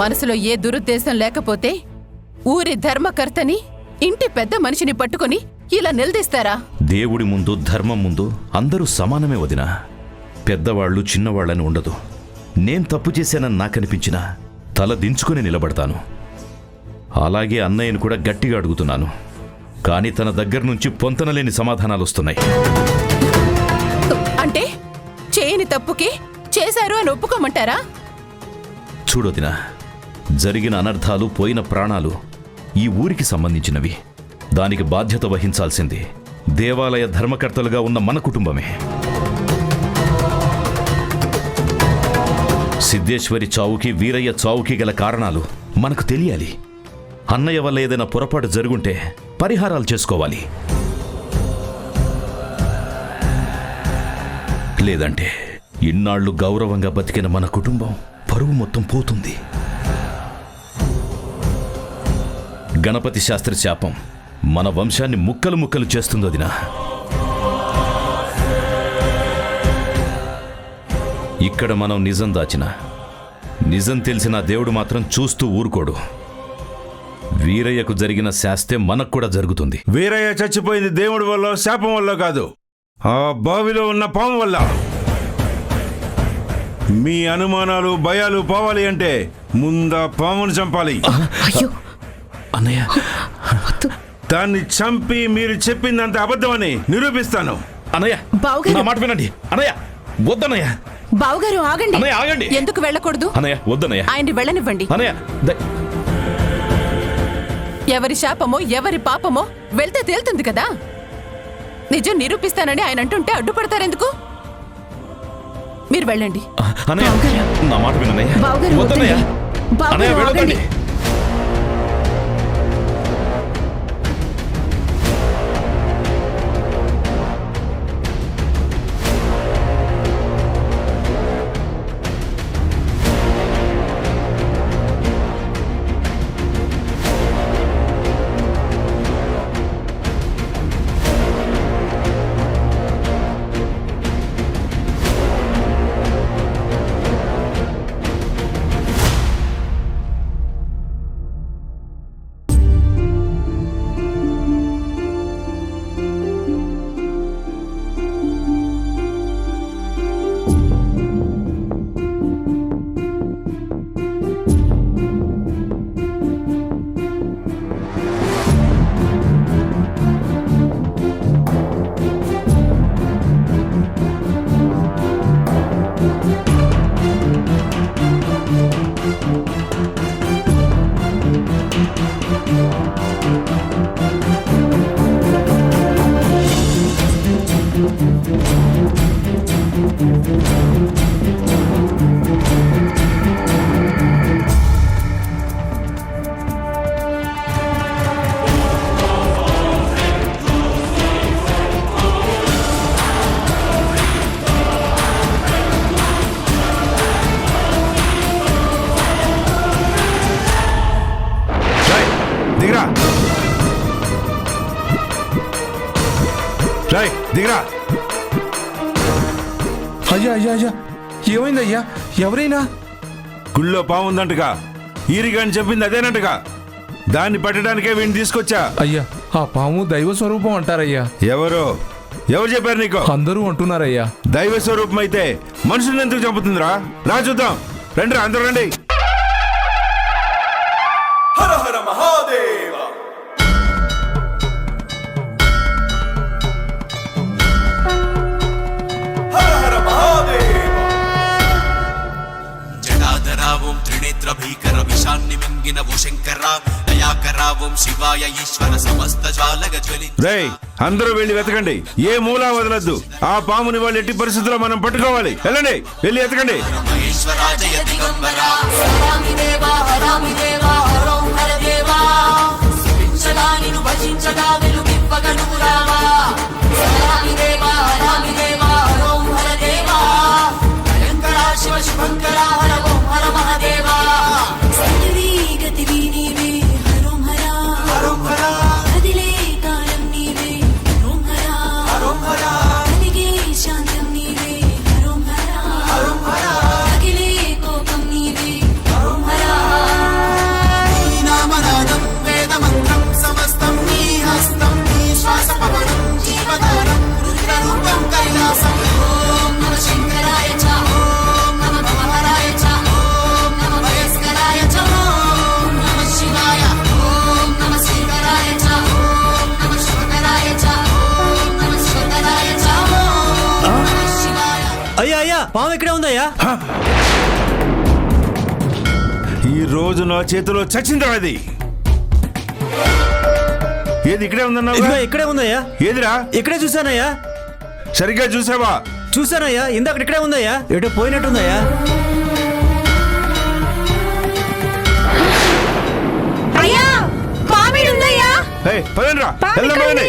మనసులో ఏ దురుద్దేశం లేకపోతే ఊరి ధర్మకర్తని ఇంటి పెద్ద మనిషిని పట్టుకుని ఇలా నిలదీస్తారా? దేవుడి ముందు ధర్మం ముందు అందరూ సమానమే వదినా. పెద్దవాళ్లు చిన్నవాళ్లని ఉండదు. నేను తప్పు చేశానని నాకనిపించినా తల దించుకుని నిలబడతాను. అలాగే అన్నయ్యను కూడా గట్టిగా అడుగుతున్నాను. కానీ తన దగ్గర నుంచి పొంతనలేని సమాధానాలు వస్తున్నాయి. అంటే చేయని తప్పుకి చేశారు అని ఒప్పుకోమంటారా? చూడొదినా, జరిగిన అనర్థాలు, పోయిన ప్రాణాలు ఈ ఊరికి సంబంధించినవి. దానికి బాధ్యత వహించాల్సింది దేవాలయ ధర్మకర్తలుగా ఉన్న మన కుటుంబమే. సిద్ధేశ్వరి చావుకి, వీరయ్య చావుకి గల కారణాలు మనకు తెలియాలి. అన్నయ్య వల్ల ఏదైనా పొరపాటు జరుగుంటే పరిహారాలు చేసుకోవాలి. లేదంటే ఇన్నాళ్లు గౌరవంగా బతికిన మన కుటుంబం పరువు మొత్తం పోతుంది. గణపతి శాస్త్రి శాపం మన వంశాన్ని ముక్కలు ముక్కలు చేస్తుంది వదినా. ఇక్కడ మనం నిజం దాచిన, నిజం తెలిసిన దేవుడు మాత్రం చూస్తూ ఊరుకోడు. వీరయ్యకు జరిగిన శాస్తే మనకు కూడా జరుగుతుంది. వీరయ్య చచ్చిపోయింది దేవుడి వల్ల, శాపం వల్ల కాదు, ఆ బావిలో ఉన్న పాము వల్ల. మీ అనుమానాలు, భయాలు పోవాలి అంటే ముందా పామును చంపాలి. అన్నయ్య, దాన్ని చంపి మీరు చెప్పిందంత అబద్ధమని నిరూపిస్తాను. అన్నయ్య, నా మాట వినండి. అన్నయ్య, వద్దన్నయ్య. బావగారు ఆగండి. అన్నయ్య, ఆగండి. ఎందుకు వెళ్ళకూడదు? అన్నయ్య, వద్దన్నయ్య. ఆయన్ని వెళ్ళనివ్వండి. అన్నయ్య, ఎవరి శాపమో ఎవరి పాపమో వెళ్తే తేలుతుంది కదా. నిజం నిరూపిస్తానని ఆయన అంటుంటే అడ్డుపడతారెందుకు? మీరు వెళ్ళండి. అన్నయ్య, నా మాట వినన్నయ్య. వద్దన్నయ్య. అన్నయ్య, వెళ్ళొద్దండి. దిగరా. అయ్యా అయ్యా అయ్యా, ఏమైందయ్యా? ఎవరైనా గుళ్ళో పాము ఉందంటగా, ఈరిగాని చెప్పింది అదేనంటగా. దాన్ని పట్టడానికే వీడిని తీసుకొచ్చా. అయ్యా, ఆ పాము దైవ స్వరూపం అంటారయ్యా. ఎవరు చెప్పారు నీకు? అందరూ అంటున్నారయ్యా. దైవ స్వరూపం అయితే మనుషుల్ని ఎందుకు చంపుతుందిరా? రా చూద్దాం. రండి రా, అందరూ రండి. హర హర మహాదేవ. హర హర మహాదేవ. జటాధరావం త్రినేత్ర భీకర విషాన్ని మింగిన ఓ శంకర దయాకరావం శివాయ ఈశ్వర సమస్త జాలగ జ్వలి. రేయ్, అందరూ వెళ్ళి వెతకండి. ఏ మూలా వదలద్దు. ఆ పాముని వాళ్ళు ఎట్టి పరిస్థితుల్లో మనం పట్టుకోవాలి. వెళ్ళండి, వెళ్ళి వెతకండి. మహేశ్వర జయ దిగంబర. శివ శుభంకర హర ఓం హర మహాదేవా. శాంతం నీవే హరోం హరా, అఖిలే కోపం నీవే హరోం హరా. రోజు నా చేతిలో చచ్చిందా అది? ఏది ఇక్కడే ఉందన్నావు? ఇదిగో ఇక్కడే ఉందయ్యా. ఏదిరా? ఇక్కడే చూశానయ్యా. సరిగ్గా చూసావా? చూశానయ్యా, ఇందాక ఇక్కడే ఉందయ్యా. ఎటో పోయినట్టుందయ్యా. అయ్యా పామిడుందయ్యా. ఏయ్, పదండ్రా, వెళ్దాం పదండి.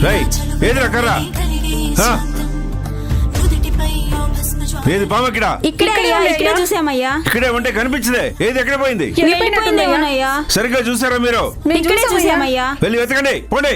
రేయ్, ఏదిరా కర్ర? ఆ? ఏది పామకిడ? ఇక్కడే చూసామయ్యా. ఇక్కడే ఉంటే కనిపించదే. ఏది ఎక్కడ పోయింది? వెళ్ళిపోయిందేమోనయ్యా. సరిగ్గా చూసారా మీరు? ఇక్కడే చూసామయ్యా. వెళ్ళి వెతకండి, పోండి.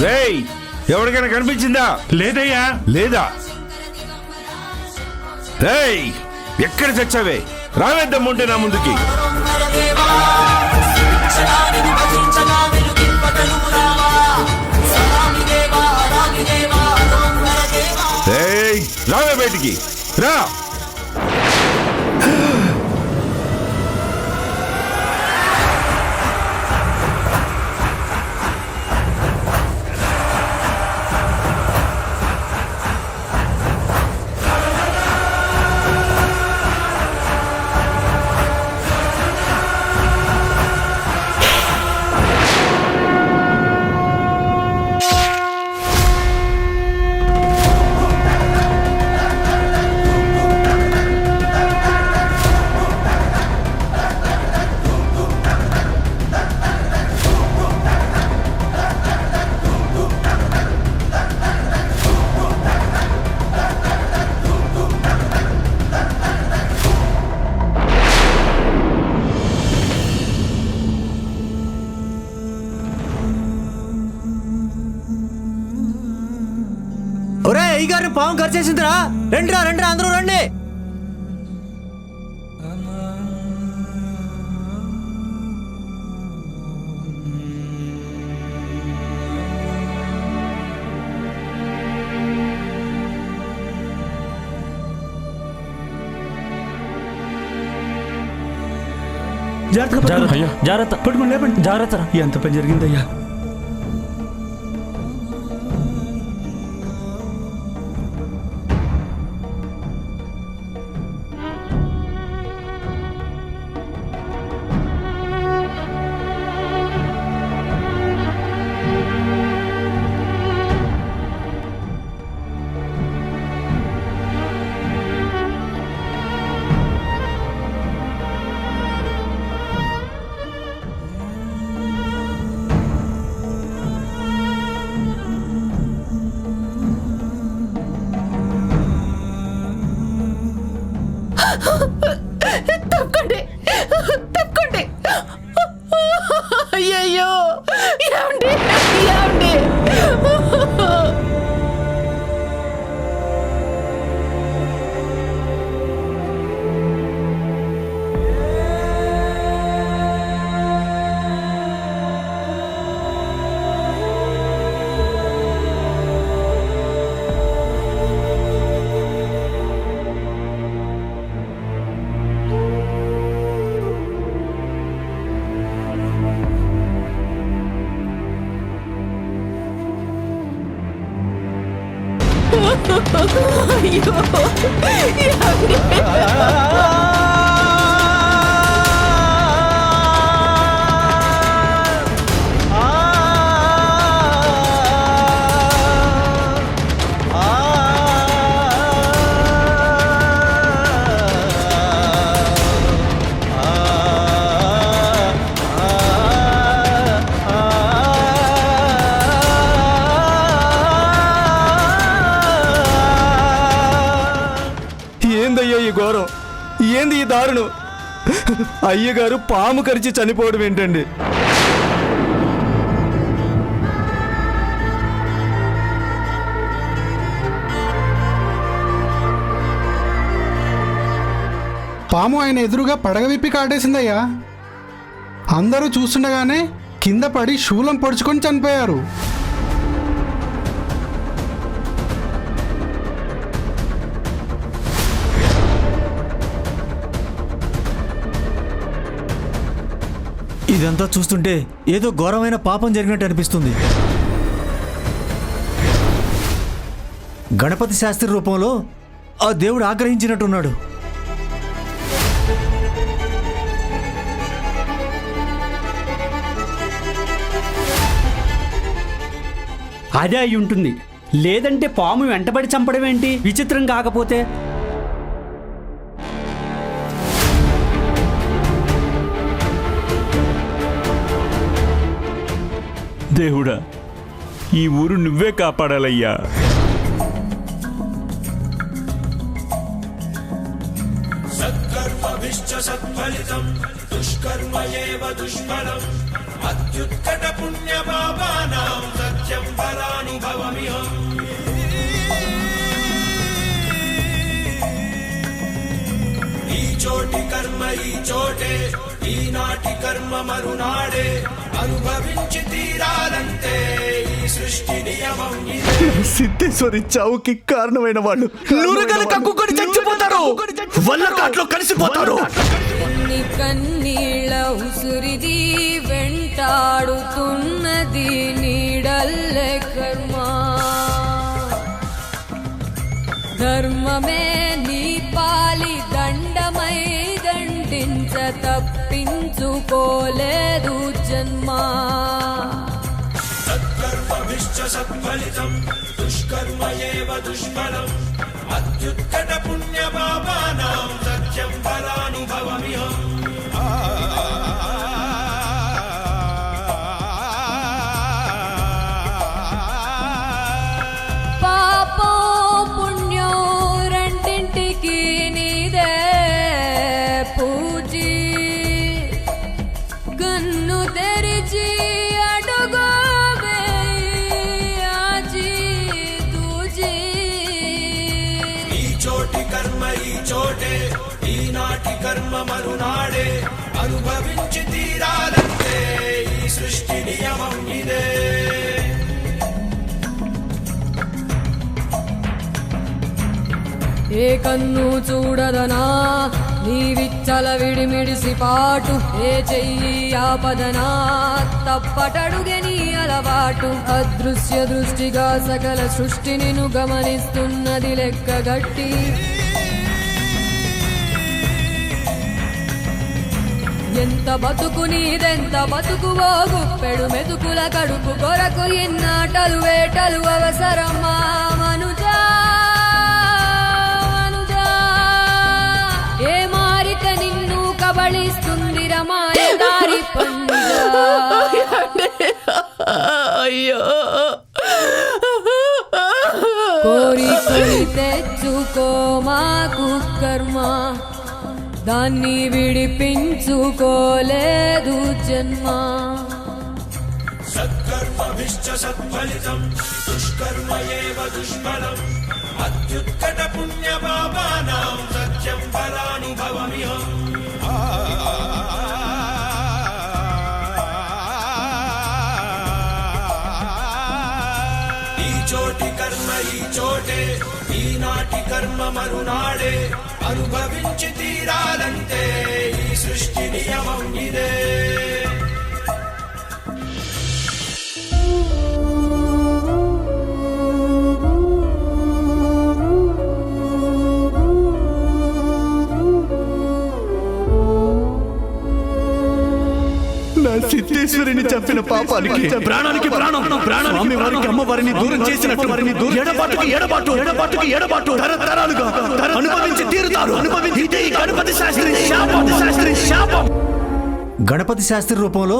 రేయ్, ఎవరికైనా కనిపించిందా? లేదయ్యా. లేదా? రేయ్, ఎక్కడ చచ్చావే? రావేద్దాముంటే నా ముందుకి. రేయ్, రావే బయటికి రా. ఒరే అయ్యగారు, పాము ఖర్చేసిందిరా. రండిరా రండిరా, అందరూ రండి. జాగ్రత్త అయ్యా, జాగ్రత్త. పట్టుకోండి, లేపండి. జాగ్రత్త. ఎంత పని జరిగిందయ్యా? తప్పకండి, తప్పకండి. అయ్యయ్యో, ఏమండి ఏమండి? అయ్యో, ఏమండి? ఏందయ్యా ఈ ఘోరం? ఏంది ఈ దారుణం? అయ్యగారు పాము కరిచి చనిపోవడం ఏంటండి? పాము ఆయన ఎదురుగా పడగ విప్పి కాటేసిందయ్యా. అందరూ చూస్తుండగానే కింద పడి శూలం పొడుచుకొని చనిపోయారు. ఇదంతా చూస్తుంటే ఏదో ఘోరమైన పాపం జరిగినట్టు అనిపిస్తుంది. గణపతి శాస్త్రి రూపంలో ఆ దేవుడు ఆగ్రహించినట్టున్నాడు. అదే అయి ఉంటుంది. లేదంటే పాము వెంటబడి చంపడం ఏంటి విచిత్రం కాకపోతే? దేవుడా, ఈ ఊరు నువ్వే కాపాడాలయ్యా. సత్కర్మభిశ్చ సత్ఫలితం దుష్కర్మ ఏవ దుష్ఫలం అత్యుత్కట పుణ్య పాపానాం సత్యం ఫలానుభవమిహం. ఈ చోటి కర్మ ఈ చోటే, ఈనాటి కర్మ మరునాడే, అనుభవించి తీరాలంటే ఈ సృష్టి నియమం ఇదే. సిద్ధేశ్వరి చావుకి కారణమైన వాళ్ళు నూరుగలు కక్కుకొని చచ్చిపోతారు, వల్లకాట్లో కలిసిపోతారు. కన్నీళ్ళ ఉసురిది వెంటాడుతున్నది నీడల్లే కర్మ. ధర్మమే నీ పాలి దండమై దండించ తప్పించుకోలేదు జన్మ. సత్కర్మభిశ్చ సత్ఫలితం దుష్కర్మ ఏవ దుష్ఫలం అత్యుత్కట పుణ్య పాపానాం సత్యం ఫలానుభవమిహం. పాపం పుణ్యం రెండింటికి నీదే పూజీ. కన్ను తెరిచి అడుగు వేయాచి తూజీ. ఈ చోటి కర్మ ఈ చోటే, ఈనాటి కర్మ మరునాడే, అనుభవించి తీరాలంటే ఈ సృష్టి నియమం ఇదే. ఏ కన్ను చూడదనా నీ విచ్చల విడిమిడిసి పాటు, ఏ చెయ్యి ఆపదనా తప్పటడుగే నీ అలవాటు. అదృశ్య దృష్టిగా సకల సృష్టిని ను గమనిస్తున్నది లెక్కగట్టి. ఎంత బతుకు నీదెంత బతుకువో గుప్పెడు మెతుకుల కడుపు కొరకు ఎన్నాటలు వేటలు అవసరమా మనుజా. ఏ మారిక నిన్ను కబళిస్తుంది రమాయదారి పండుగ. అయ్యో, కోరి కోరి తెచ్చుకో మాకు కర్మ, దాన్ని విడిపించుకోలేదు జన్మ. సత్కర్మభిశ్చ సత్ఫలితం దుష్కర్మ ఏవ దుష్ఫలం అత్యుత్కట పుణ్య పాపానాం సత్యం ఫలానుభవమిహం. ఈ చోటి కర్మ ఈ చోటే, ఈనాటి కర్మ మరునాడే, అనుభవించి తీరాలంటే ఈ సృష్టి నియమం ఇదే. నా సిద్ధేశ్వరిని చంపిన పాపానికి ప్రాణానికి ప్రాణం, స్వామి వారికి అమ్మవారిని దూరం చేసినట్టు వారిని ఎడబాటుకి ఎడబాటు, ఎడబాటుకి ఎడబాటు తరతరాలుగా అనుభవించి తీరుతారు. ఇదే ఈ గణపతి శాస్త్రి శాపం. గణపతి శాస్త్రి రూపంలో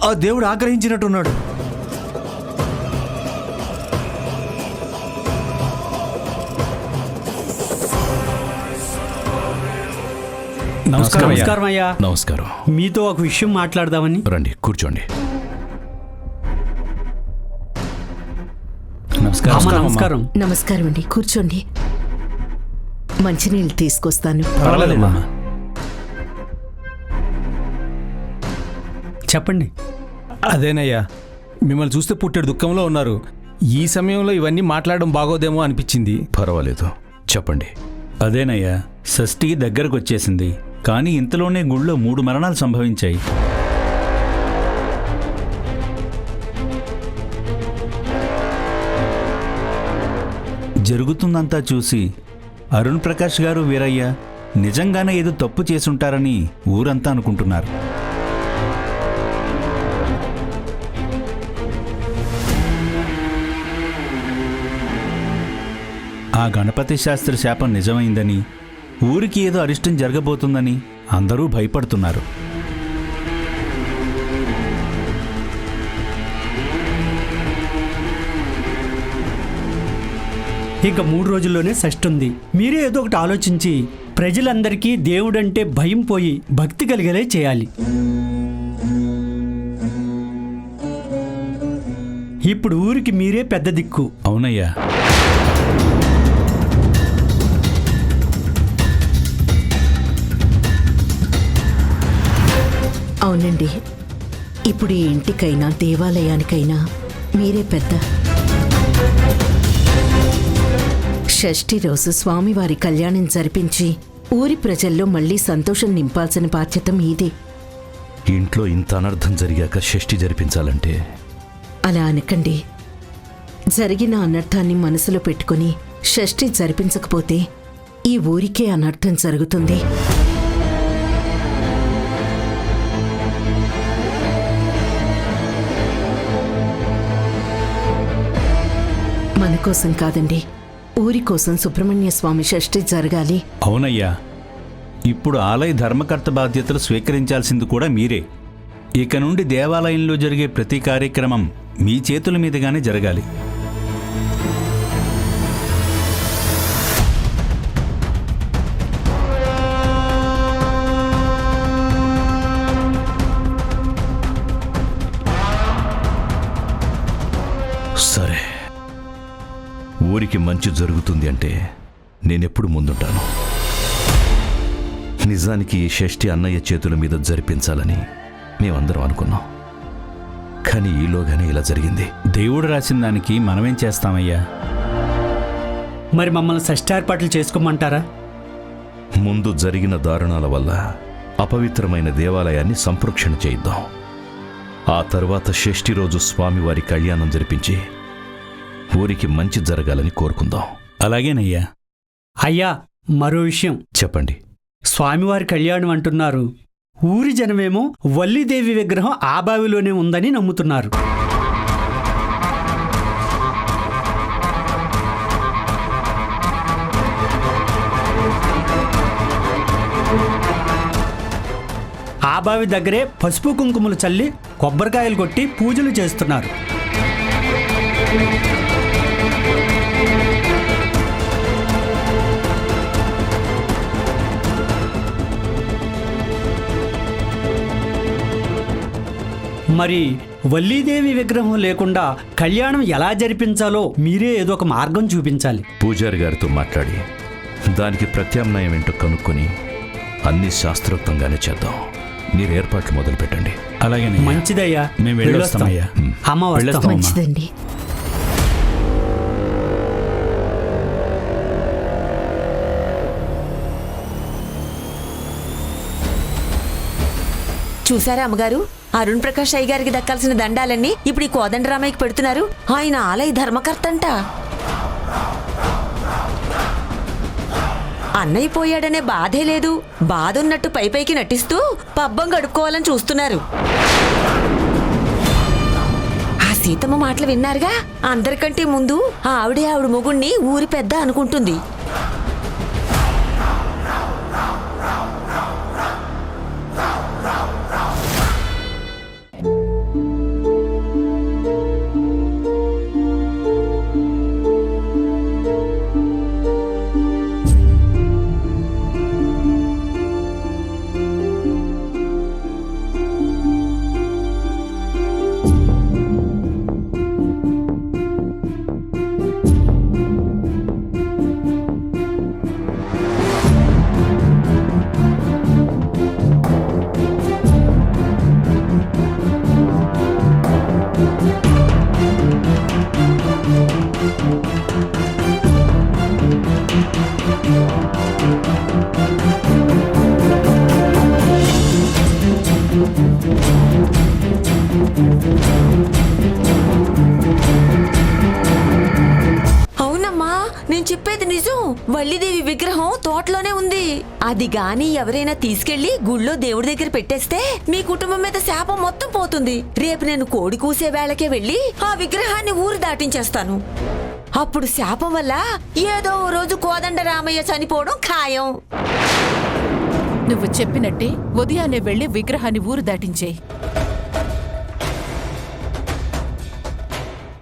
ఆ దేవుడు ఆగ్రహించినట్టున్నాడు. నమస్కారం అయ్యా. నమస్కారం. మీతో ఒక విషయం మాట్లాడదామని. రండి, కూర్చోండి. నమస్కారం. నమస్కారం అండి, కూర్చోండి. మంచినీళ్ళు తీసుకొస్తాను. చెప్పండి. అదేనయ్యా, మిమ్మల్ని చూస్తే పుట్టెడు దుఃఖంలో ఉన్నారు. ఈ సమయంలో ఇవన్నీ మాట్లాడడం బాగోదేమో అనిపించింది. పర్వాలేదు, చెప్పండి. అదేనయ్యా, షష్ఠి దగ్గరకు వచ్చేసింది. కానీ ఇంతలోనే గుళ్ళో 3 మరణాలు సంభవించాయి. జరుగుతుందంతా చూసి అరుణ్ ప్రకాష్ గారు, వీరయ్య నిజంగానే ఏదో తప్పు చేసుంటారని ఊరంతా అనుకుంటున్నారు. ఆ గణపతి శాస్త్రి శాపం నిజమైందని, ఊరికి ఏదో అరిష్టం జరగబోతుందని అందరూ భయపడుతున్నారు. ఇంకా 3 రోజుల్లోనే షష్ఠి ఉంది. మీరే ఏదో ఒకటి ఆలోచించి ప్రజలందరికీ దేవుడంటే భయం పోయి భక్తి కలిగేలా చేయాలి. ఇప్పుడు ఊరికి మీరే పెద్ద దిక్కు. అవునయ్యా. అవునండి, ఇప్పుడు ఈ ఇంటికైనా దేవాలయానికైనా మీరే పెద్ద. షష్ఠి రోజు స్వామివారి కళ్యాణం జరిపించి ఊరి ప్రజల్లో మళ్లీ సంతోషం నింపాల్సిన బాధ్యత మీదే. ఇంట్లో ఇంత అనర్థం జరిగాక షష్ఠి జరిపించాలంటే అలా అనకండి. జరిగిన అనర్థాన్ని మనసులో పెట్టుకుని షష్ఠి జరిపించకపోతే ఈ ఊరికే అనర్థం జరుగుతుంది. మన కోసం కాదండి, ఊరి కోసం సుబ్రహ్మణ్య స్వామి షష్ఠి జరగాలి. అవునయ్యా, ఇప్పుడు ఆలయ ధర్మకర్త బాధ్యతలు స్వీకరించాల్సింది కూడా మీరే. ఇక నుండి దేవాలయంలో జరిగే ప్రతి కార్యక్రమం మీ చేతుల మీదుగానే జరగాలి. సరే, ఊరికి మంచి జరుగుతుంది అంటే నేనెప్పుడు ముందుంటాను. నిజానికి ఈ షష్ఠి అన్నయ్య చేతుల మీద జరిపించాలని మేమందరం అనుకున్నాం. కానీ ఈలోగానే ఇలా జరిగింది. దేవుడు రాసిన దానికి మనమేం చేస్తామయ్యా? మరి మమ్మల్ని షష్ఠి ఏర్పాట్లు చేసుకోమంటారా? ముందు జరిగిన దారుణాల వల్ల అపవిత్రమైన దేవాలయాన్ని సంప్రోక్షణ చేయిద్దాం. ఆ తర్వాత షష్ఠి రోజు స్వామివారి కళ్యాణం జరిపించి ఊరికి మంచి జరగాలని కోరుకుందాం. అలాగేనయ్యా. అయ్యా, మరో విషయం చెప్పండి. స్వామివారి కళ్యాణం అంటున్నారు. ఊరి జనమేమో వల్లీదేవి విగ్రహం ఆ బావిలోనే ఉందని నమ్ముతున్నారు. ఆ బావి దగ్గరే పసుపు కుంకుమలు చల్లి కొబ్బరికాయలు కొట్టి పూజలు చేస్తున్నారు. మరి వల్లీదేవి విగ్రహం లేకుండా కళ్యాణం ఎలా జరిపించాలో మీరే ఏదో ఒక మార్గం చూపించాలి. పూజారి గారితో మాట్లాడి దానికి ప్రత్యామ్నాయం ఏంటో కనుక్కొని అన్ని శాస్త్రోక్తంగానే చేద్దాం. మీరు ఏర్పాట్లు మొదలు పెట్టండి. అలాగే మంచిదయ్యా, మేము వెళ్ళొస్తామయ్యా. అమ్మ వస్తాం. మంచిదండి. చూసారా అమ్మగారు, అరుణ్ ప్రకాష్ అయ్య గారికి దక్కాల్సిన దండాలన్నీ ఇప్పుడు ఈ కోదండరామయ్యకి పెడుతున్నారు. ఆయన ఆలయ ధర్మకర్తంట. అన్నయ్య పోయాడనే బాధే లేదు. బాధ ఉన్నట్టు పైకి నటిస్తూ పబ్బం గడుపుకోవాలని చూస్తున్నారు. ఆ సీతమ్మ మాటలు విన్నారుగా. అందరికంటే ముందు ఆవిడ మొగుణ్ణి ఊరి పెద్ద అనుకుంటుంది. అవునమ్మా, నేను చెప్పేది నిజం. వల్లిదేవి విగ్రహం తోటలోనే ఉంది. అది గాని ఎవరైనా తీసుకెళ్లి గుళ్ళో దేవుడి దగ్గర పెట్టేస్తే మీ కుటుంబం మీద శాపం మొత్తం పోతుంది. రేపు నేను కోడి కూసే వేళకే వెళ్లి ఆ విగ్రహాన్ని ఊరు దాటించేస్తాను. అప్పుడు శాపం వల్ల ఏదో ఓ రోజు కోదండ రామయ్య చనిపోవడం ఖాయం. నువ్వు చెప్పినట్టే ఉదయాన్నే వెళ్లి విగ్రహాన్ని ఊరు దాటించేయి.